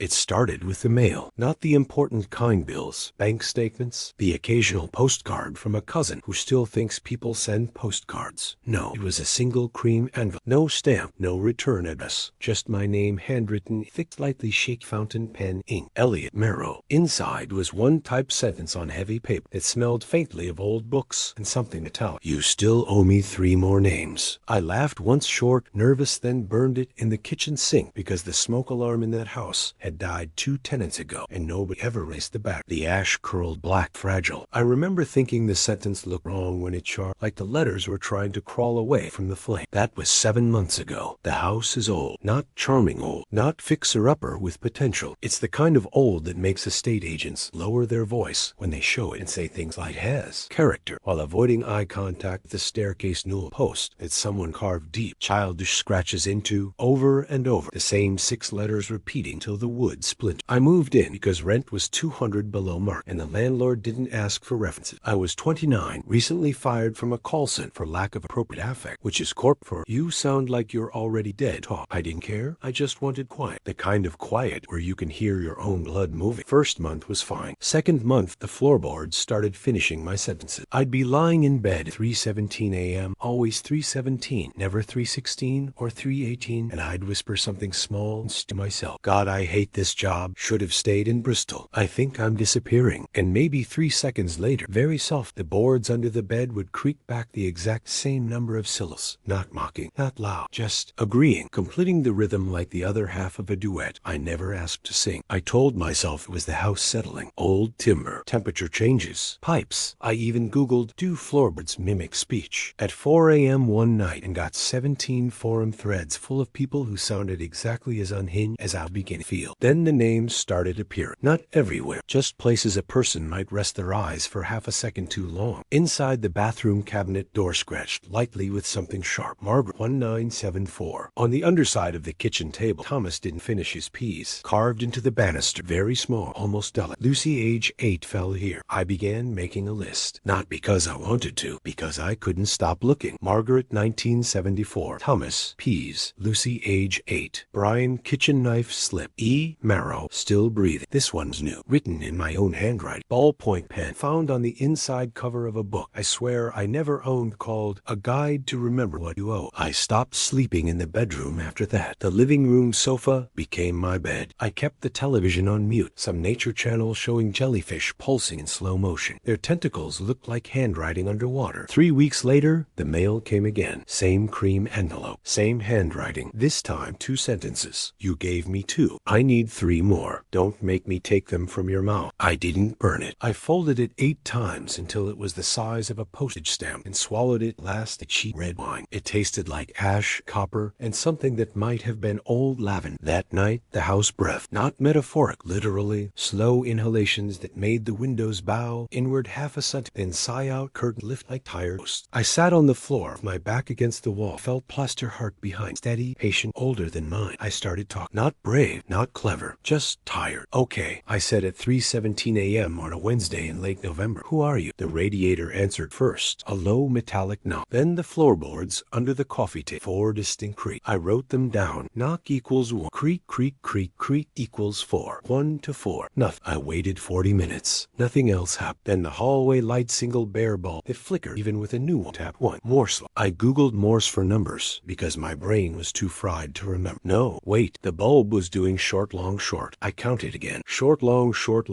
It started with the mail, not the important kind bills, bank statements, the occasional postcard from a cousin who still thinks people send postcards. No, it was a single cream envelope, no stamp, no return address, just my name handwritten, thick, slightly shake fountain pen ink, Elliot Merrill. Inside was one typed sentence on heavy paper that smelled faintly of old books and something italic. You still owe me 3 more names. I laughed once short, nervous, then burned it in the kitchen sink because the smoke alarm in that house had died 2 tenants ago and nobody ever raised the back. The ash curled black, fragile. I remember thinking the sentence looked wrong when it charred, like the letters were trying to crawl away from the flame. That was 7 months ago. The house is old, not charming old, not fixer-upper with potential. It's the kind of old that makes estate agents lower their voice when they show it and say things like has character, while avoiding eye contact with the staircase newel post that someone carved deep, childish scratches into, over and over, the same 6 letters repeating till the wood splintered. I moved in because rent was $200 below mark, and the landlord didn't ask for references. I was 29, recently fired from a call center for lack of appropriate affect, which is corp for you sound like you're already dead talk. I didn't care. I just wanted quiet. The kind of quiet where you can hear your own blood moving. First month was fine. Second month, the floorboards started finishing my sentences. I'd be lying in bed at 3:17 a.m., always 3:17, never 3:16 or 3:18, and I'd whisper something small to myself. God, I hate this job. Should have stayed in Bristol. I think I'm disappearing. And maybe 3 seconds later, very soft, the boards under the bed would creak back the exact same number of syllables. Not mocking, not loud, just agreeing, completing the rhythm like the other half of a duet I never asked to sing. I told myself it was the house settling. Old timber, temperature changes, pipes. I even Googled, do floorboards mimic speech? At 4 a.m. one night and got 17 forum threads full of people who sounded exactly as unhinged as I began to feel. Then the names started appearing. Not everywhere, just places a person might rest their eyes for half a second too long. Inside the bathroom cabinet door scratched lightly with something sharp. Margaret 1974. On the underside of the kitchen table, Thomas didn't finish his peas. Carved into the banister, very small, almost delicate. Lucy, age 8, fell here. I began making a list. Not because I wanted to, because I couldn't stop looking. Margaret 1974. Thomas, peas. Lucy, age 8. Brian, kitchen knife slip. E. Marrow, still breathing. This one's new. Written in my own handwriting. Ballpoint pen. Found on the inside cover of a book I swear I never owned called A Guide to Remember What You Owe. I stopped sleeping in the bedroom after that. The living room sofa became my bed. I kept the television on mute. Some nature channel showing jellyfish pulsing in slow motion. Their tentacles looked like handwriting underwater. 3 weeks later, the mail came again. Same cream envelope. Same handwriting. This time, 2 sentences. You gave me 2. I need 3 more. Don't make me take them from your mouth. I didn't burn it. I folded it 8 times until it was the size of a postage stamp and swallowed it last like cheap red wine. It tasted like ash, copper, and something that might have been old lavender. That night, the house breathed. Not metaphoric, literally. Slow inhalations that made the windows bow inward half a centimeter, then sigh out, curtain lift like tired ghosts. I sat on the floor, my back against the wall, felt plaster heart behind, steady, patient, older than mine. I started talking. Not brave, not clever, just tired. Okay, I said at 3:17 a.m. on a Wednesday in late November. Who are you? The radiator answered first, a low metallic knock. Then the floorboards under the coffee table. 4 distinct creaks. I wrote them down. Knock equals 1. Creak, creak, creak, creak equals 4. 1 to 4. Nothing. I waited 40 minutes. Nothing else happened. Then the hallway light single bare bulb. It flickered even with a new one. Tap 1. Morse. I Googled Morse for numbers because my brain was too fried to remember. No, wait. The bulb was doing short, long, short. I counted again. Short, long, short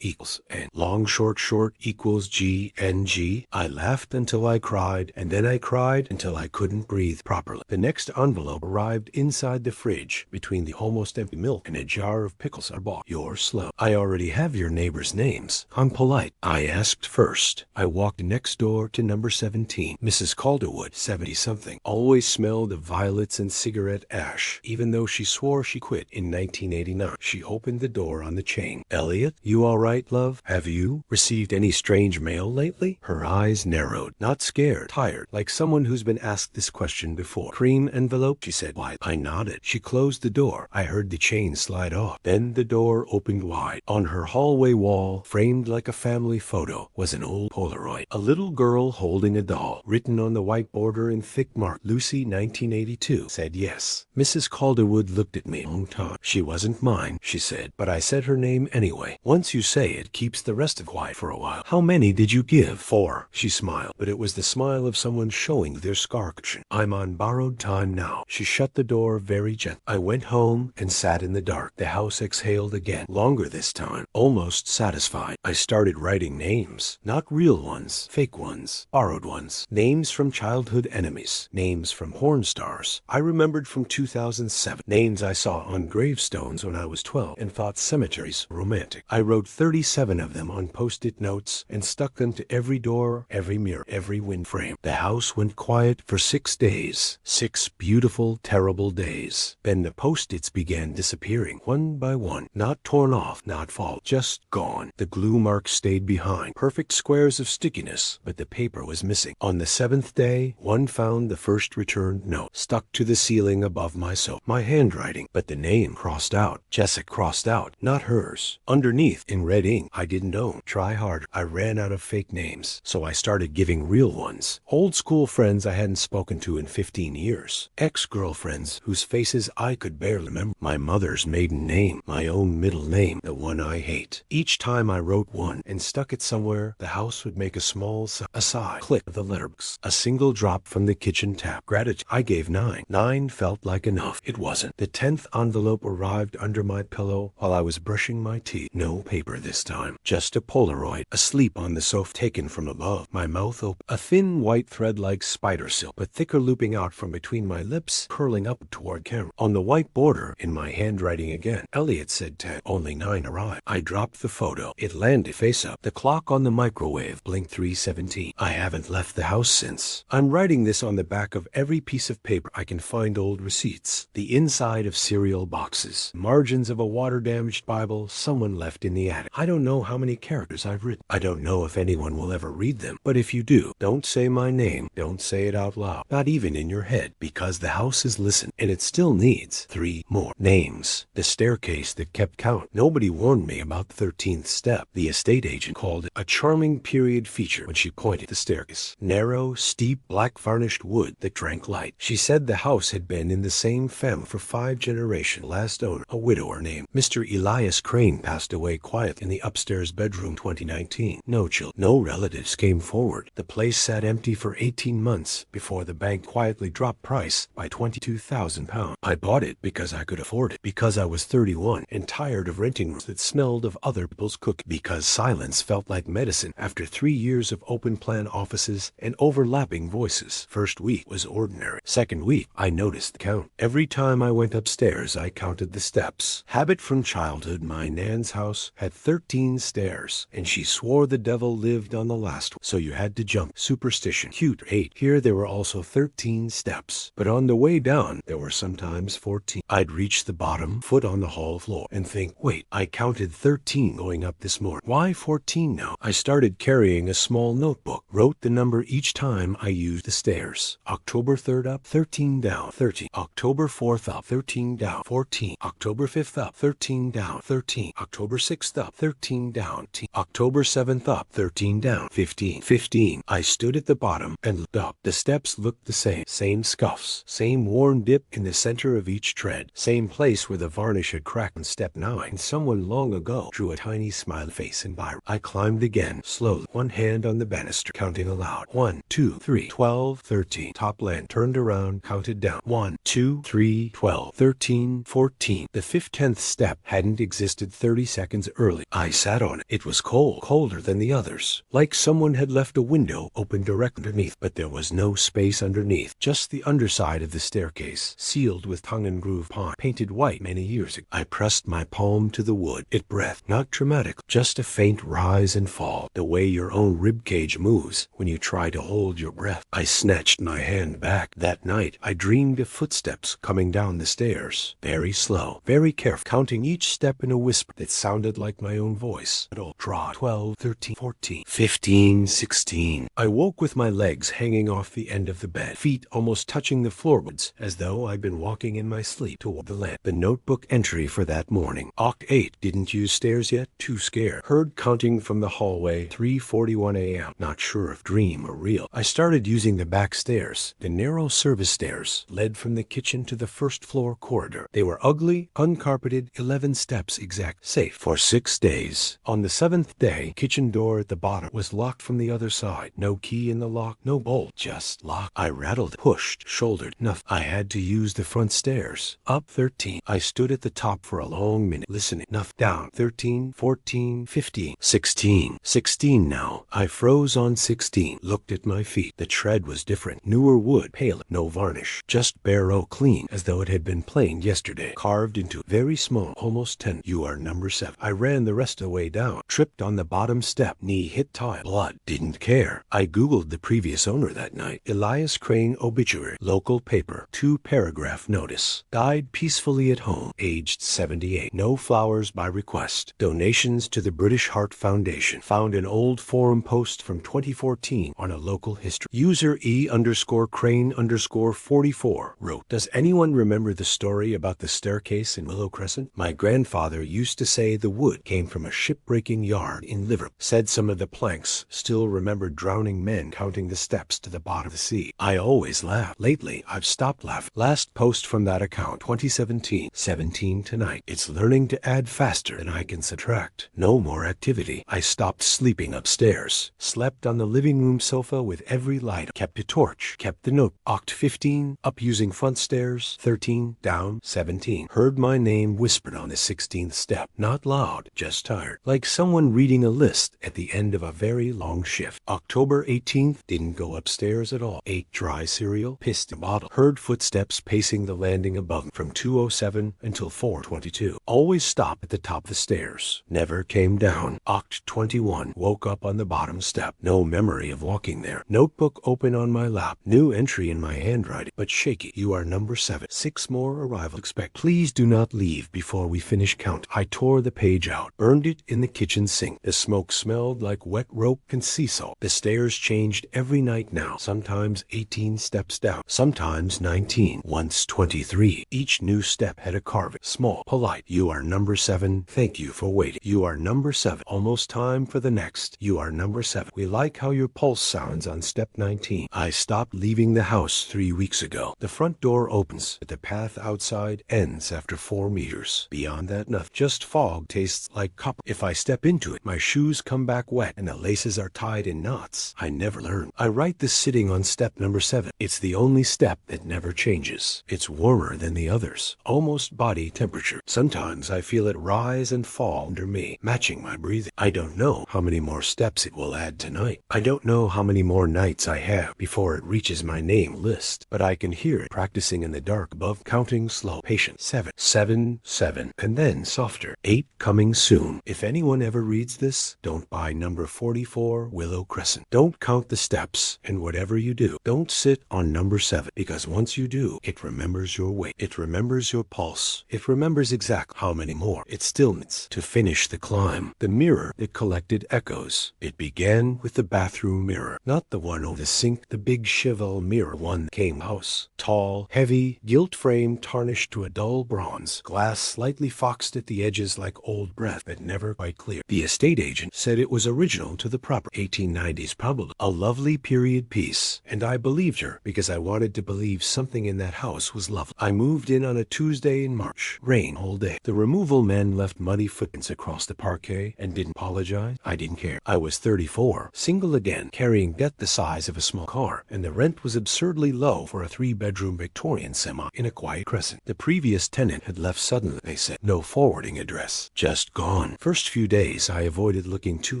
equals N. Long, short equals G, N, G. I laughed until I cried, and then I cried until I couldn't breathe properly. The next envelope arrived inside the fridge between the almost empty milk and a jar of pickles I bought. You're slow. I already have your neighbors' names. I'm polite. I asked first. I walked next door to number 17. Mrs. Calderwood, 70-something, always smelled of violets and cigarette ash, even though she swore she quit in 1989. She opened the door on the chain. Elliot, you all right, love? Have you received any strange mail lately? Her eyes narrowed. Not scared, tired, like someone who's been asked this question before. Cream envelope, she said. Why? I nodded. She closed the door. I heard the chain slide off. Then the door opened wide. On her hallway wall, framed like a family photo, was an old Polaroid. A little girl holding a doll. Written on the white border in thick mark, Lucy 1982, said yes. Mrs. Calderwood looked at me a long time. She was wasn't mine, she said, but I said her name anyway. Once you say it keeps the rest of quiet for a while. How many did you give? 4, she smiled, but it was the smile of someone showing their scar cushion. I'm on borrowed time now. She shut the door very gently. I went home and sat in the dark. The house exhaled again, longer this time, almost satisfied. I started writing names, not real ones, fake ones, borrowed ones, names from childhood enemies, names from porn stars I remembered from 2007, names I saw on gravestones when I was 12 and thought cemeteries romantic. I wrote 37 of them on post-it notes and stuck them to every door, every mirror, every wind frame. The house went quiet for 6 days, 6 beautiful, terrible days. Then the post-its began disappearing, one by one, not torn off, not fall, just gone. The glue marks stayed behind, perfect squares of stickiness, but the paper was missing. On the 7th day, one found the first returned note, stuck to the ceiling above my sofa. My handwriting, but the name crossed out. Jessica crossed out, not hers. Underneath, in red ink, I didn't own. Try harder. I ran out of fake names, so I started giving real ones. Old school friends I hadn't spoken to in 15 years. Ex-girlfriends whose faces I could barely remember. My mother's maiden name, my own middle name, the one I hate. Each time I wrote one and stuck it somewhere, the house would make a small sigh, click of the letterbox, a single drop from the kitchen tap. Gratitude. I gave 9. 9 felt like enough. It wasn't. The 10th envelope arrived under my pillow while I was brushing my teeth. No paper this time. Just a Polaroid, asleep on the sofa, taken from above. My mouth open. A thin white thread like spider silk, but thicker, looping out from between my lips, curling up toward camera. On the white border, in my handwriting again, Elliot said 10. Only 9 arrived. I dropped the photo. It landed face up. The clock on the microwave blinked 3:17. I haven't left the house since. I'm writing this on the back of every piece of paper I can find, old receipts, the inside of cereal boxes, margins of a water-damaged Bible someone left in the attic. I don't know how many characters I've written. I don't know if anyone will ever read them, but if you do, don't say my name. Don't say it out loud, not even in your head, because the house is listened, and it still needs 3 more names. The staircase that kept count. Nobody warned me about the 13th step. The estate agent called it a charming period feature when she pointed the staircase. Narrow, steep, black varnished wood that drank light. She said the house had been in the same family for 5 generations. Last owner, a widower named Mr. Elias Crane, passed away quiet in the upstairs bedroom 2019. No children, no relatives came forward. The place sat empty for 18 months before the bank quietly dropped price by £22,000. I bought it because I could afford it, because I was 31 and tired of renting rooms that smelled of other people's cooking, because silence felt like medicine after 3 years of open plan offices and overlapping voices. First week was ordinary. Second week, I noticed the count. Every time I went upstairs, I counted the steps. Habit from childhood, my Nan's house had 13 stairs, and she swore the devil lived on the last one, so you had to jump. Superstition. Cute. 8. Here there were also 13 steps, but on the way down, there were sometimes 14. I'd reach the bottom, foot on the hall floor, and think, wait, I counted 13 going up this morning. Why 14 now? I started carrying a small notebook, wrote the number each time I used the stairs. October 3rd up, 13 down, 13. October 4th up, 13 down, 14. October 5th up, 13 down, 13. October 6th up, 13 down, 10. October 7th up, 13 down, 15. 15. I stood at the bottom and looked up. The steps looked the same. Same scuffs. Same worn dip in the center of each tread. Same place where the varnish had cracked on step 9. And someone long ago drew a tiny smiley face in Byron. I climbed again, slowly, one hand on the banister, counting aloud. 1, 2, 3, 12, 13. Top land. Turned around, counted down. 1, 2, 3, 12, 13, 14. The 10th step hadn't existed 30 seconds early. I sat on it. It was cold, colder than the others, like someone had left a window open direct underneath, but there was no space underneath, just the underside of the staircase, sealed with tongue and groove pine, painted white many years ago. I pressed my palm to the wood. It breathed, not dramatic, just a faint rise and fall, the way your own ribcage moves when you try to hold your breath. I snatched my hand back. That night, I dreamed of footsteps coming down the stairs, very slow, very careful, counting each step in a whisper that sounded like my own voice. Trot. 12, 13, 14, 15, 16. I woke with my legs hanging off the end of the bed, feet almost touching the floorboards, as though I'd been walking in my sleep toward the lamp. The notebook entry for that morning. Oct 8. Didn't use stairs yet? Too scared. Heard counting from the hallway. 3:41 a.m. Not sure if dream or real. I started using the back stairs. The narrow service stairs led from the kitchen to the first floor corridor. They were ugly Smoothly, uncarpeted, 11 steps exact. Safe for 6 days. On the 7th day, kitchen door at the bottom was locked from the other side. No key in the lock, no bolt, just lock. I rattled, pushed, shouldered. Enough. I had to use the front stairs. Up 13. I stood at the top for a long minute, listening. Enough. Down 13, 14, 15, 16. 16 now. I froze on 16. Looked at my feet. The tread was different. Newer wood, paler, no varnish. Just bare oak, clean, as though it had been planed yesterday. Carved into very small, almost 10. You are number 7. I ran the rest of the way down. Tripped on the bottom step. Knee hit tile. Blood. Didn't care. I googled the previous owner that night. Elias Crane obituary. Local paper. 2-paragraph notice. Died peacefully at home. Aged 78. No flowers by request. Donations to the British Heart Foundation. Found an old forum post from 2014 on a local history. User E_Crane_44 wrote, "Does anyone remember the story about the staircase in Willow Crescent? My grandfather used to say the wood came from a shipbreaking yard in Liverpool. Said some of the planks still remembered drowning men counting the steps to the bottom of the sea. I always laugh. Lately, I've stopped laughing. Last post from that account, 2017. 17 tonight. It's learning to add faster than I can subtract. No more activity. I stopped sleeping upstairs. Slept on the living room sofa with every light. Kept a torch. Kept the note. Oct 15. Up using front stairs. 13. Down 17. Heard my name whispered on the 16th step. Not loud, just tired. Like someone reading a list at the end of a very long shift. October 18th. Didn't go upstairs at all. Ate dry cereal. Pissed a bottle. Heard footsteps pacing the landing above from 2:07 until 4:22. Always stop at the top of the stairs. Never came down. Oct 21. Woke up on the bottom step. No memory of walking there. Notebook open on my lap. New entry in my handwriting, but shaky. You are number 7. 6 more arrivals expect. Please do not leave before we finish count. I tore the page out. Burned it in the kitchen sink. The smoke smelled like wet rope and sea salt. The stairs changed every night now. Sometimes 18 steps down. Sometimes 19. Once 23. Each new step had a carving. Small, polite. You are number 7. Thank you for waiting. You are number 7. Almost time for the next. You are number 7. We like how your pulse sounds on step 19. I stopped leaving the house 3 weeks ago. The front door opens, but the path outside ends after 4 meters. Beyond that, nothing. Just fog tastes like copper. If I step into it, my shoes come back wet and the laces are tied in knots. I never learn. I write this sitting on step number 7. It's the only step that never changes. It's warmer than the others. Almost body temperature. Sometimes I feel it rise and fall under me, matching my breathing. I don't know how many more steps it will add tonight. I don't know how many more nights I have before it reaches my name list, but I can hear it practicing in the dark above, counting slow, patient. 7, 7, 7, and then softer. 8 coming soon. If anyone ever reads this, don't buy number 44 Willow Crescent. Don't count the steps, and whatever you do, don't sit on number 7, because once you do, it remembers your weight. It remembers your pulse. It remembers exactly how many more it still needs to finish the climb. The mirror that collected echoes. It began with the bathroom mirror, not the one over the sink, the big cheval mirror one that came house. Tall, heavy, gilt frame tarnished to a dull bronze. Glass slightly foxed at the edges like old breath, but never quite clear. The estate agent said it was original to the proper 1890s probably. A lovely period piece, and I believed her because I wanted to believe something in that house was lovely. I moved in on a Tuesday in March. Rain all day. The removal men left muddy footprints across the parquet and didn't apologize. I didn't care. I was 34, single again, carrying debt the size of a small car, and the rent was absurdly low for a 3-bedroom Victorian semi in a quiet crescent. The previous tenant had left suddenly, they said. No forwarding address. Just gone. First few days I avoided looking too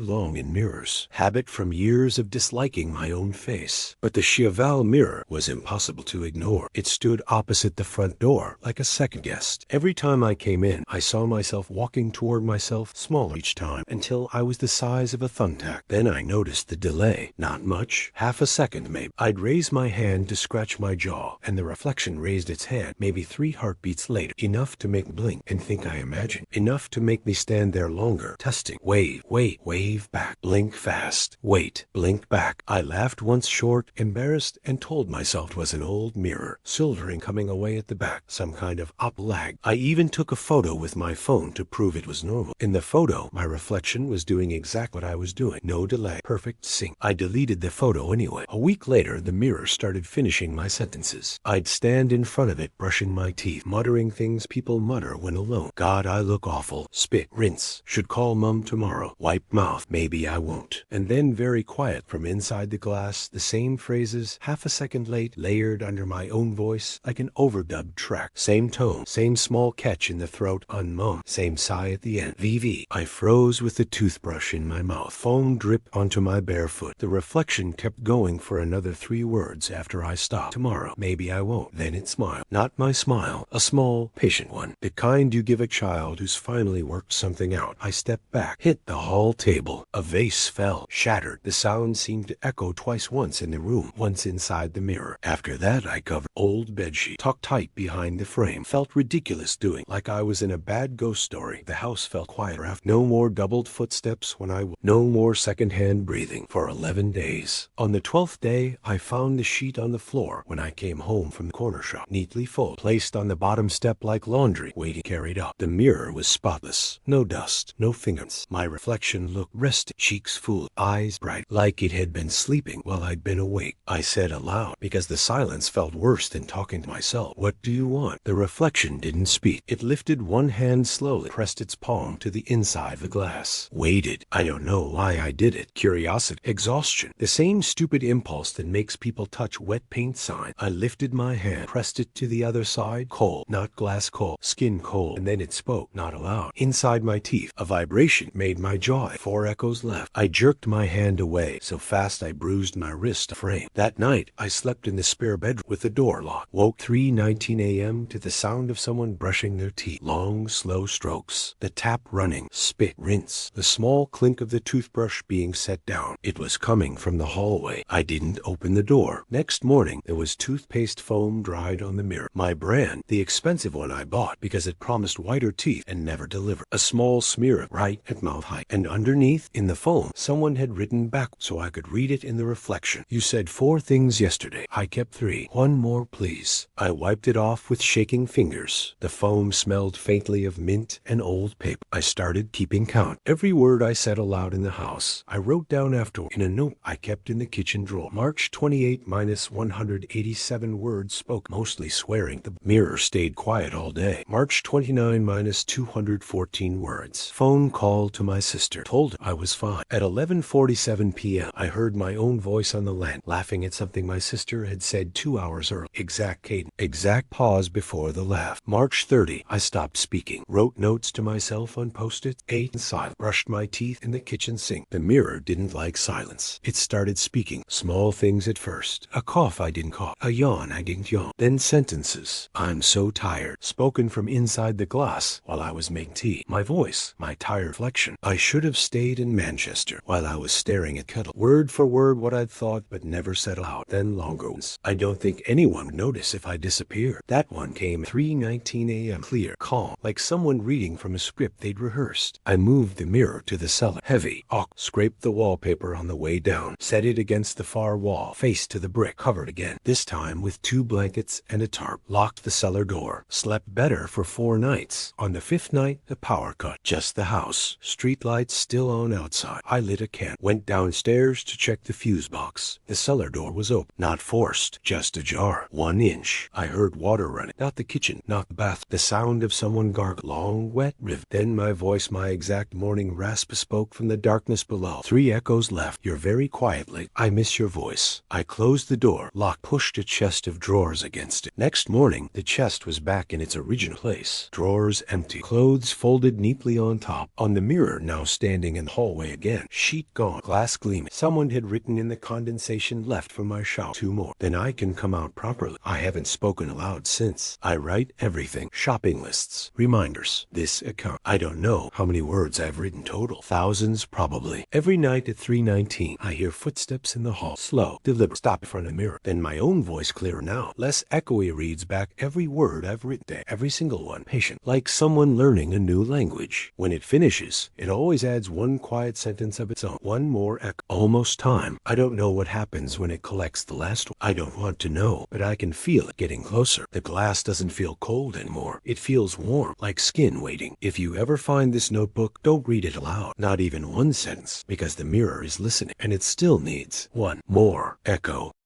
long in mirrors. Habit from years of disliking my own face. But the cheval mirror was impossible to ignore. It stood opposite the front door, like a second guest. Every time I came in, I saw myself walking toward myself, smaller each time, until I was the size of a thumbtack. Then I noticed the delay. Not much. Half a second, maybe. I'd raise my hand to scratch my jaw, and the reflection raised its hand, maybe 3 heartbeats later. Enough to make me blink and think I imagined. Enough to make me stand there longer, testing. Wave, wait, wave back. Blink fast. Wait, blink back. I laughed once short, embarrassed, and told myself it was an old mirror, silvering coming away at the back, some kind of up lag. I even took a photo with my phone to prove it was normal. In the photo, my reflection was doing exactly what I was doing. No delay. Perfect sync. I deleted the photo anyway. A week later, the mirror started finishing my sentences. I'd stand in front of it, brushing my teeth, muttering things things people mutter when alone. God, I look awful. Spit, rinse. Should call mum tomorrow. Wipe mouth. Maybe I won't. And then very quiet from inside the glass, the same phrases, half a second late, layered under my own voice like an overdubbed track. Same tone, same small catch in the throat on mum, same sigh at the end. VV. I froze with the toothbrush in my mouth. Foam dripped onto my bare foot. The reflection kept going for another 3 words after I stopped. Tomorrow. Maybe I won't. Then it smiled. Not my smile. A small, patient one. The kind you give a child who's finally worked something out. I stepped back, hit the hall table. A vase fell, shattered. The sound seemed to echo twice, once in the room, once inside the mirror. After that, I covered old bedsheet, tucked tight behind the frame. Felt ridiculous doing, like I was in a bad ghost story. The house felt quieter after. No more doubled footsteps when no more secondhand breathing for 11 days. On the 12th day, I found the sheet on the floor when I came home from the corner shop, neatly folded, placed on the bottom step like laundry, waiting carried up. The mirror was spotless, no dust, no fingerprints. My reflection looked rested, cheeks full, eyes bright, like it had been sleeping while I'd been awake. I said aloud, because the silence felt worse than talking to myself, "What do you want?" The reflection didn't speak. It lifted one hand slowly, pressed its palm to the inside of the glass, waited. I don't know why I did it. Curiosity, exhaustion, the same stupid impulse that makes people touch wet paint signs. I lifted my hand, pressed it to the other side, cold, not glass cold, skin cold, and then it spoke, not aloud. Inside my teeth, a vibration made my jaw. 4 echoes left. I jerked my hand away, so fast I bruised my wrist frame. That night, I slept in the spare bedroom with the door locked. Woke 3:19 a.m. to the sound of someone brushing their teeth. Long, slow strokes. The tap running. Spit, rinse. The small clink of the toothbrush being set down. It was coming from the hallway. I didn't open the door. Next morning, there was toothpaste foam dried on the mirror. My brand, the expensive one I bought because it promised whiter teeth and never delivered. A small smear of right at mouth height. And underneath, in the foam, someone had written back so I could read it in the reflection. "You said 4 things yesterday. I kept 3. 1 more, please." I wiped it off with shaking fingers. The foam smelled faintly of mint and old paper. I started keeping count. Every word I said aloud in the house, I wrote down after in a note I kept in the kitchen drawer. March 28 minus 187 words spoke, mostly swearing. The mirror stayed quiet all day. March 29 minus 214 words. Phone call to my sister. Told her I was fine. At 11:47 p.m., I heard my own voice on the land, laughing at something my sister had said 2 hours earlier. Exact cadence. Exact pause before the laugh. March 30, I stopped speaking. Wrote notes to myself on Post-it. Ate in silence. Brushed my teeth in the kitchen sink. The mirror didn't like silence. It started speaking. Small things at first. A cough I didn't cough. A yawn I didn't yawn. Then sentences. "I'm so tired." Spoken from inside the glass while I was making tea. My voice. My tired reflection. "I should have stayed in Manchester," while I was staring at kettle. Word for word what I'd thought but never said aloud. Then longer ones. "I don't think anyone would notice if I disappeared." That one came 3:19 a.m. Clear, calm, like someone reading from a script they'd rehearsed. I moved the mirror to the cellar. Heavy. Scraped the wallpaper on the way down. Set it against the far wall. Face to the brick. Covered again. This time with 2 blankets and a tarp. Locked the cellar door. Slept better for 4 nights. On the 5th night, the power cut. Just the house. Street lights still on outside. I lit a candle. Went downstairs to check the fuse box. The cellar door was open. Not forced. Just ajar. 1 inch. I heard water running. Not the kitchen. Not the bath. The sound of someone gargling. Long, wet river. Then my voice, my exact morning rasp, spoke from the darkness below. 3 echoes left. "You're very quietly. I miss your voice." I closed the door. Locked. Pushed a chest of drawers against it. Next morning, the chest was back in its original place. Drawers empty. Clothes folded neatly on top. On the mirror, now standing in the hallway again. Sheet gone. Glass gleaming. Someone had written in the condensation left from my shower. 2 more. Then I can come out properly. I haven't spoken aloud since. I write everything. Shopping lists. Reminders. This account. I don't know how many words I've written total. Thousands probably. Every night at 3:19, I hear footsteps in the hall. Slow. Deliberate. Stop in front of the mirror. Then my own voice clearer now. Less echoey, reads back every word I've written there. Every single one. Patient. Like someone learning a new language. When it finishes, it always adds 1 quiet sentence of its own. 1 more echo. Almost time. I don't know what happens when it collects the last one. I don't want to know, but I can feel it getting closer. The glass doesn't feel cold anymore. It feels warm, like skin waiting. If you ever find this notebook, don't read it aloud. Not even 1 sentence, because the mirror is listening, and it still needs 1 more echo.